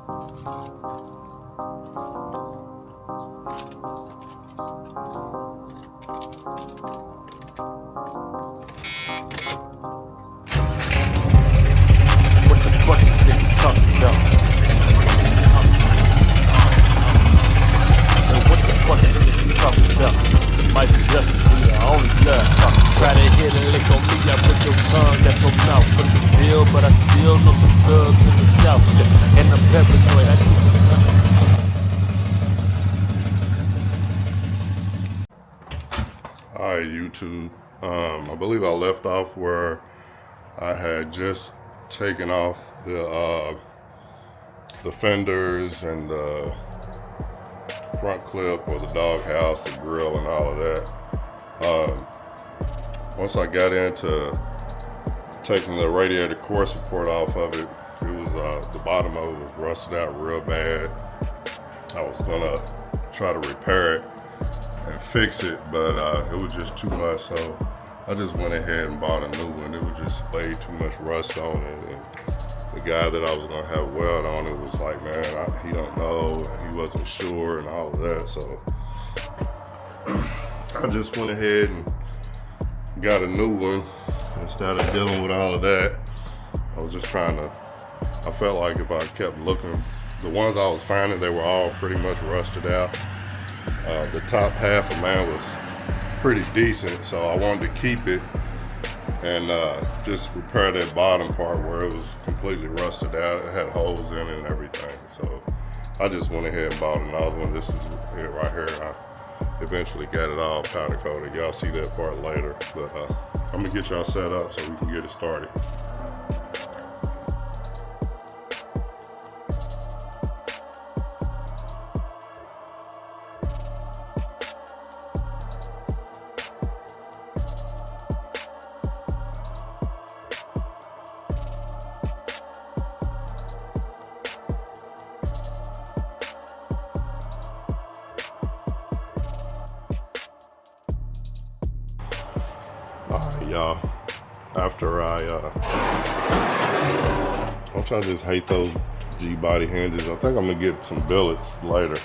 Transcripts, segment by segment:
What the fuck these niggas talking about? What the fuck these niggas talking about? Might be just cause we the only love. Try to hit a lick on me, I put your tongue at your mouth. From the field, but I still know some thugs in the south. And I'm paranoid, I keep the Alright, YouTube. I believe I left off where I had just taken off the fenders and the front clip or the doghouse, the grill, and all of that. Once I got into taking the radiator core support off of it, it was the bottom of it was rusted out real bad. I was gonna try to repair it and fix it, but it was just too much, so I just went ahead and bought a new one. It was just way too much rust on it, and the guy that I was gonna have weld on it was like, man, he don't know, he wasn't sure, and all of that. So I just went ahead and got a new one instead of dealing with all of that. I was just trying to, I felt like if I kept looking, the ones I was finding, they were all pretty much rusted out. The top half of mine was pretty decent, so I wanted to keep it and just repair that bottom part where it was completely rusted out. It had holes in it and everything. So I just went ahead and bought another one. This is it right here. I eventually got it all powder coated. Y'all see that part later, but I'm gonna get y'all set up so we can get it started. Alright, y'all, after don't y'all just hate those G-body hinges? I think I'm gonna get some billets later,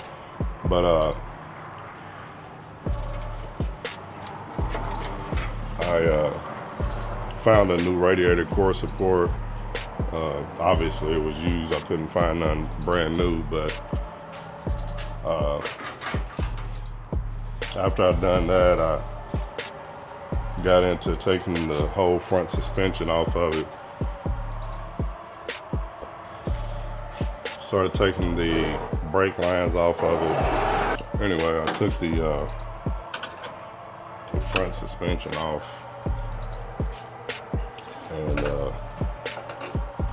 but I found a new radiator core support. Obviously it was used, I couldn't find none brand new, but after I'd done that, I got into taking the whole front suspension off of it. Started taking the brake lines off of it. Anyway, I took the front suspension off and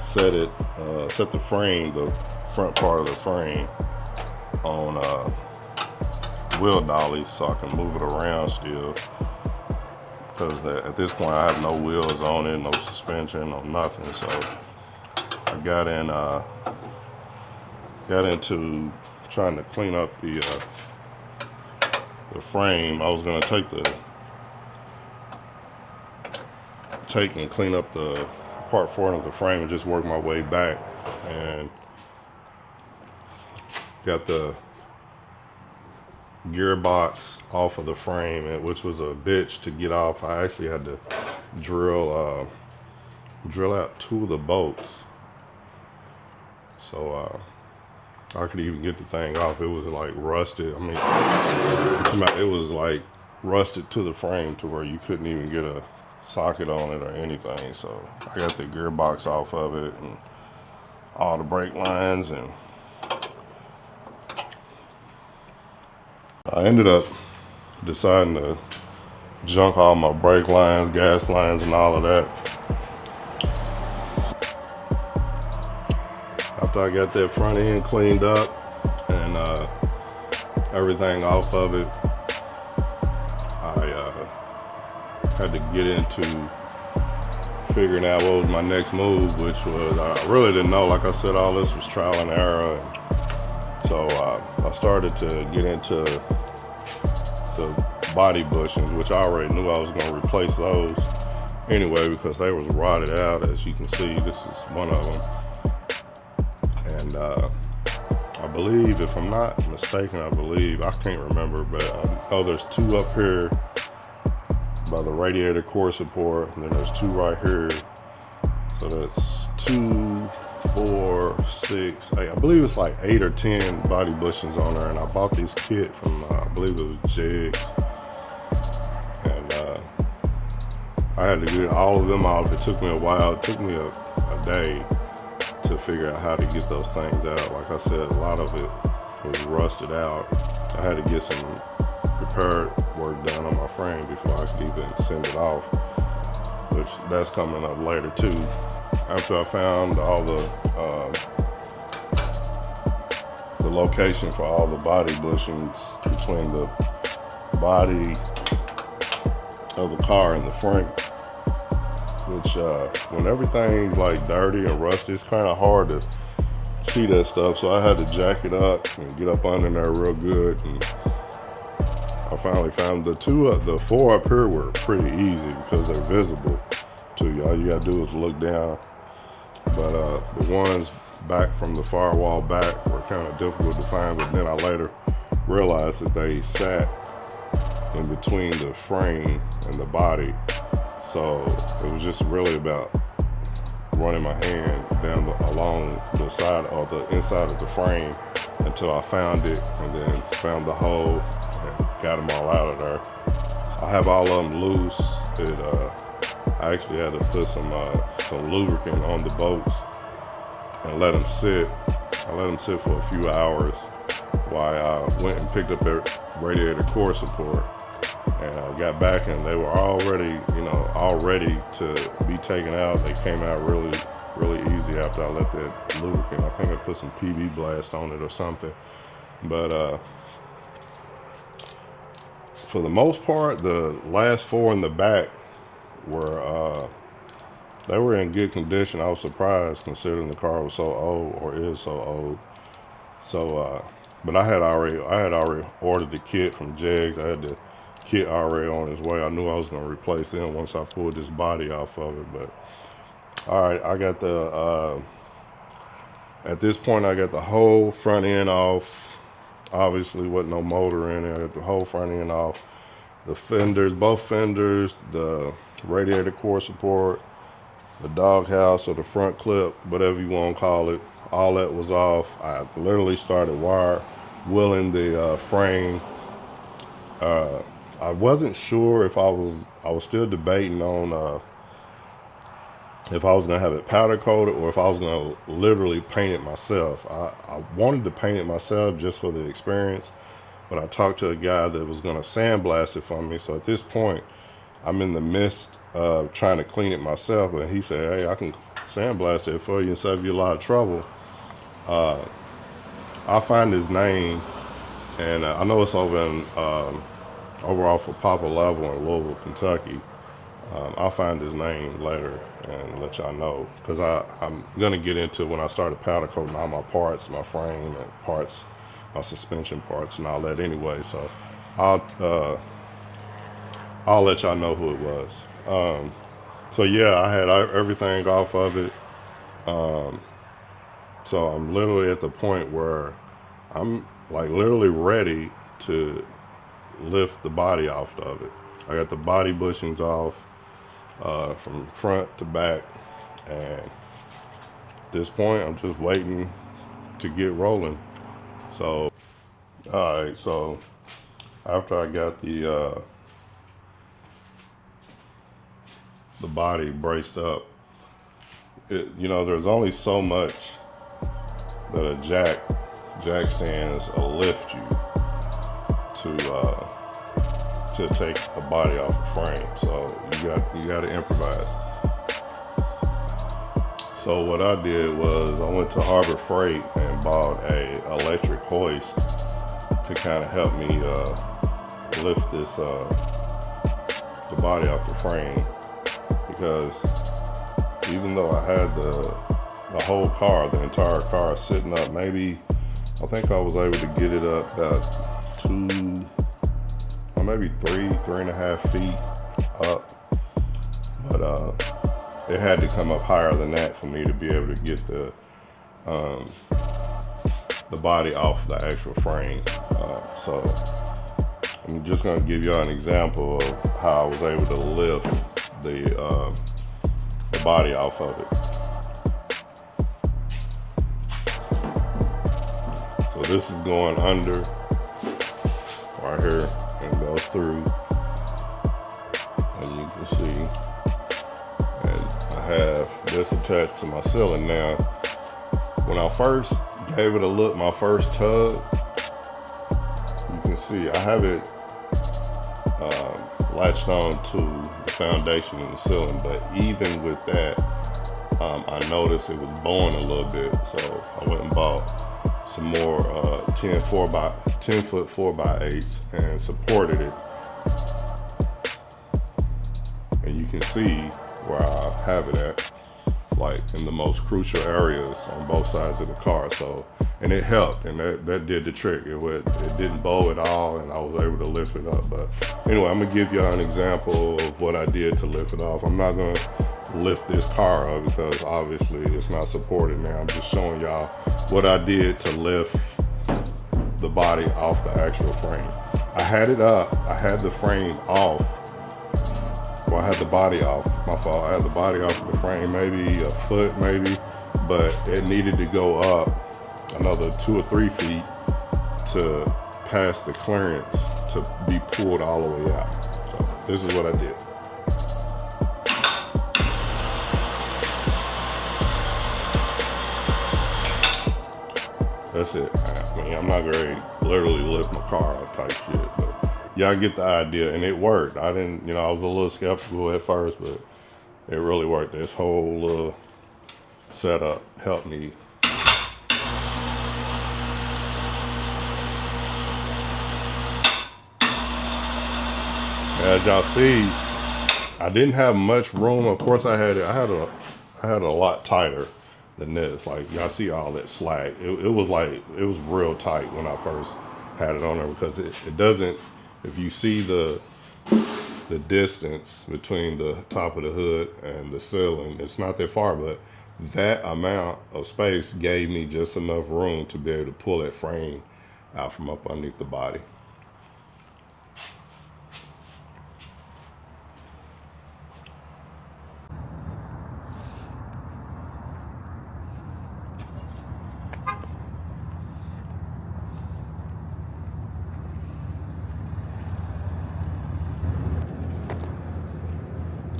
set the frame, the front part of the frame, on wheel dolly so I can move it around still. Because at this point I have no wheels on it, no suspension, no nothing. So I got into trying to clean up the frame. I was gonna take and clean up the part 4 of the frame and just work my way back, and got the gearbox off of the frame, which was a bitch to get off. I actually had to drill out 2 of the bolts so I could even get the thing off. It was like rusted. I mean, it was like rusted to the frame to where you couldn't even get a socket on it or anything. So I got the gearbox off of it and all the brake lines, and I ended up deciding to junk all my brake lines, gas lines, and all of that. After I got that front end cleaned up and everything off of it, I had to get into figuring out what was my next move, which was, I really didn't know. Like I said, all this was trial and error. And so I started to get into the body bushings, which I already knew I was going to replace those anyway because they was rotted out. As you can see, this is one of them. And I believe, if I'm not mistaken, I can't remember, but I know there's 2 up here by the radiator core support, and then there's 2 right here. So that's 2, 4, 6, 8. I believe it's like 8 or 10 body bushings on there, and I bought this kit from, I believe it was Jigs, and I had to get all of them off. It took me a while. It took me a day to figure out how to get those things out. Like I said, a lot of it was rusted out. I had to get some repair work done on my frame before I could even send it off, which that's coming up later too. After I found all the location for all the body bushings between the body of the car and the frame, which when everything's like dirty and rusty, it's kind of hard to see that stuff. So I had to jack it up and get up under there real good, and I finally found the 4 up here were pretty easy because they're visible to you. All you gotta do is look down. But the ones back from the firewall back were kind of difficult to find, but then I later realized that they sat in between the frame and the body. So it was just really about running my hand down along the side or the inside of the frame until I found it, and then found the hole and got them all out of there. So I have all of them loose. I actually had to put some lubricant on the bolts and let them sit. I let them sit for a few hours while I went and picked up their radiator core support. And I got back and they were already, all ready to be taken out. They came out really, really easy after I let that lubricant. I think I put some PV blast on it or something. But for the most part, the last 4 in the back were they were in good condition. I was surprised considering the car was so old, or is so old. So, but I had already ordered the kit from Jegs. I had the kit already on its way. I knew I was going to replace them once I pulled this body off of it. But all right, I got the at this point I got the whole front end off. Obviously wasn't no motor in it. I got the whole front end off. The fenders, both fenders, the radiator core support, the doghouse or the front clip, whatever you want to call it, all that was off. I literally started wheeling the frame. I wasn't sure if I was still debating on if I was gonna have it powder coated or if I was gonna literally paint it myself. I wanted to paint it myself just for the experience, but I talked to a guy that was gonna sandblast it for me. So at this point, I'm in the midst of trying to clean it myself, but he said, hey, I can sandblast it for you and save you a lot of trouble. I'll find his name, and I know it's over in over off of Papa Level in Louisville, Kentucky. I'll find his name later and let y'all know, because I'm gonna get into when I started powder coating all my parts, my frame and parts, my suspension parts and all that anyway. So I'll let y'all know who it was. So yeah, I had everything off of it. So I'm literally at the point where I'm like literally ready to lift the body off of it. I got the body bushings off from front to back, and at this point I'm just waiting to get rolling. So all right, so after I got the body braced up, there's only so much that a jack stands will lift you to take a body off a frame. So you got to improvise. So what I did was I went to Harbor Freight and bought a electric hoist to kind of help me lift this the body off the frame, because even though I had the whole car, the entire car sitting up, maybe I think I was able to get it up about 2 or maybe 3.5 feet up, but it had to come up higher than that for me to be able to get the body off the actual frame. So I'm just gonna give y'all an example of how I was able to lift the body off of it. So this is going under right here and goes through, and you can see, and I have this attached to my ceiling. Now, when I first gave it a look, my first tug, you can see I have it latched on to the foundation in the ceiling, but even with that, I noticed it was bowing a little bit, so I went and bought some more 10 foot 4x8s and supported it. And you can see where I have it at, like in the most crucial areas on both sides of the car. So, and it helped, and that did the trick. It didn't bow at all, and I was able to lift it up. But anyway, I'm gonna give y'all an example of what I did to lift it off. I'm not gonna lift this car up because obviously it's not supported now. I'm just showing y'all what I did to lift the body off the actual frame. I had it up, I had the frame off. Well, I had the body off, my fault. I had the body off of the frame, maybe a foot, maybe, but it needed to go up another 2 or 3 feet to pass the clearance to be pulled all the way out. So this is what I did. That's it. I mean, I'm not gonna literally lift my car out type shit, but y'all get the idea, and it worked. I didn't, you know, I was a little skeptical at first, but it really worked. This whole setup helped me. As y'all see, I didn't have much room. Of course, I had a lot tighter than this. Like y'all see all that slack. It was real tight when I first had it on there, because it doesn't. If you see the distance between the top of the hood and the ceiling, it's not that far, but that amount of space gave me just enough room to be able to pull that frame out from up underneath the body.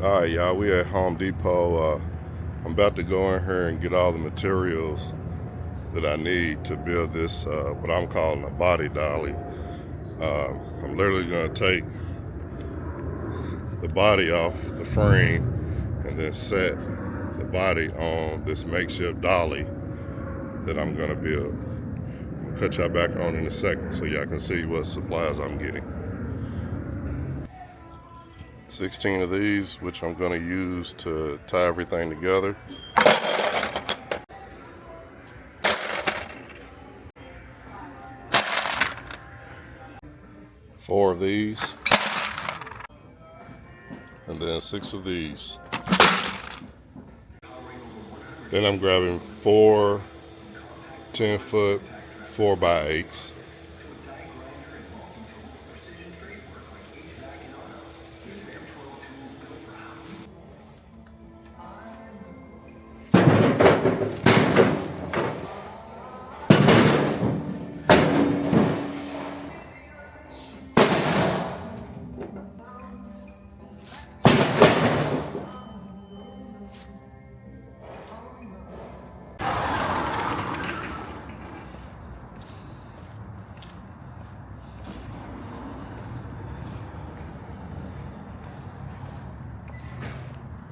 All right, y'all, we at Home Depot. I'm about to go in here and get all the materials that I need to build this, what I'm calling a body dolly. I'm literally gonna take the body off the frame and then set the body on this makeshift dolly that I'm gonna build. I'll cut y'all back on in a second so y'all can see what supplies I'm getting. 16 of these, which I'm going to use to tie everything together. Four of these, and then 6 of these. Then I'm grabbing 4 10-foot 4x8s.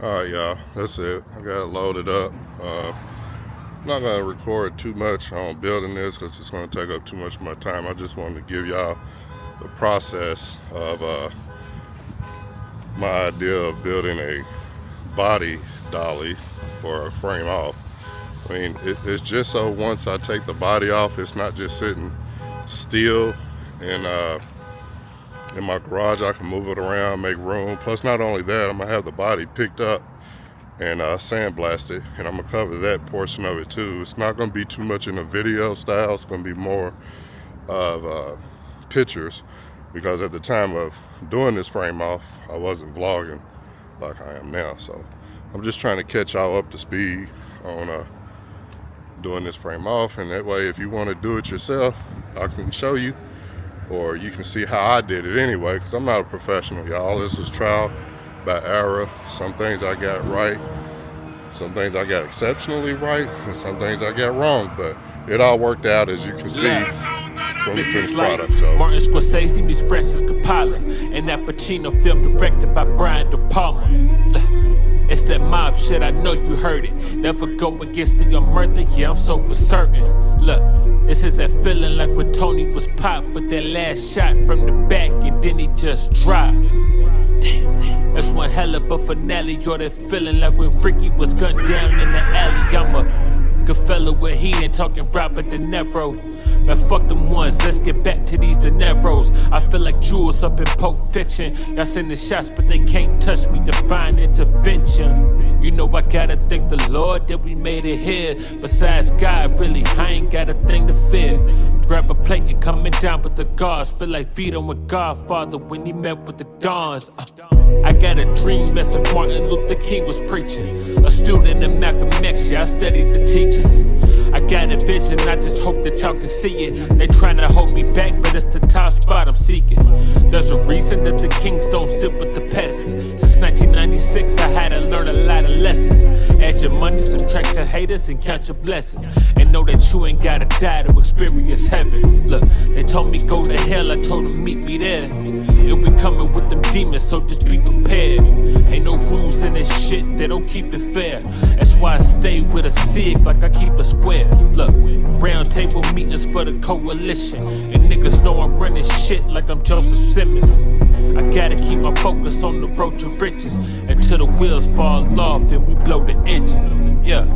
Alright, y'all, that's it. I got it loaded up. I'm not going to record too much on building this because it's going to take up too much of my time. I just wanted to give y'all the process of my idea of building a body dolly for a frame off. I mean, it's just so once I take the body off, it's not just sitting still in my garage. I can move it around, make room. Plus, not only that, I'm gonna have the body picked up and sandblast it, and I'm gonna cover that portion of it too. It's not gonna be too much in a video style. It's gonna be more of pictures, because at the time of doing this frame off, I wasn't vlogging like I am now. So I'm just trying to catch y'all up to speed on doing this frame off, and that way if you want to do it yourself, I can show you, or you can see how I did it anyway, because I'm not a professional, y'all. This is trial by error. Some things I got right, some things I got exceptionally right, and some things I got wrong, but it all worked out, as you can see from the finished product. So Martin Scorsese meets Francis Coppola, and that Pacino film directed by Brian De Palma. It's that mob shit, I know you heard it. Never go against the murder, yeah, I'm so for certain. Look, this is that feeling like when Tony was popped with that last shot from the back and then he just dropped. That's one hell of a finale, or that feeling like when Ricky was gunned down in the alley. I'm a good fella when he ain't talking Robert De Niro. Man, fuck them ones, let's get back to these De Niros. I feel like Jules up in Pulp Fiction. Y'all sending shots, but they can't touch me, divine intervention. You know I gotta thank the Lord that we made it here. Besides God, really, I ain't got a thing to fear. Grab a plate and coming down with the guards. Feel like Vito with Godfather when he met with the Dons. I got a dream as if Martin Luther King was preaching. A student in Malcolm X, yeah, I studied the teachers. I got a vision, I just hope that y'all can see it. They tryna hold me back, but it's the top spot I'm seeking. There's a reason that the kings don't sit with the peasants. Since 1996, I had to learn a lot of lessons. Add your money, subtract your haters, and count your blessings. And know that you ain't gotta die to experience heaven. Look, they told me go to hell, I told them meet me there. You'll be coming with them demons, so just be prepared. Ain't no rules in this shit, they don't keep it fair. That's why I stay with a SIG like I keep a square. Look, round table meetings for the coalition, and niggas know I'm running shit like I'm Joseph Simmons. I gotta keep my focus on the road to riches until the wheels fall off and we blow the engine. Yeah.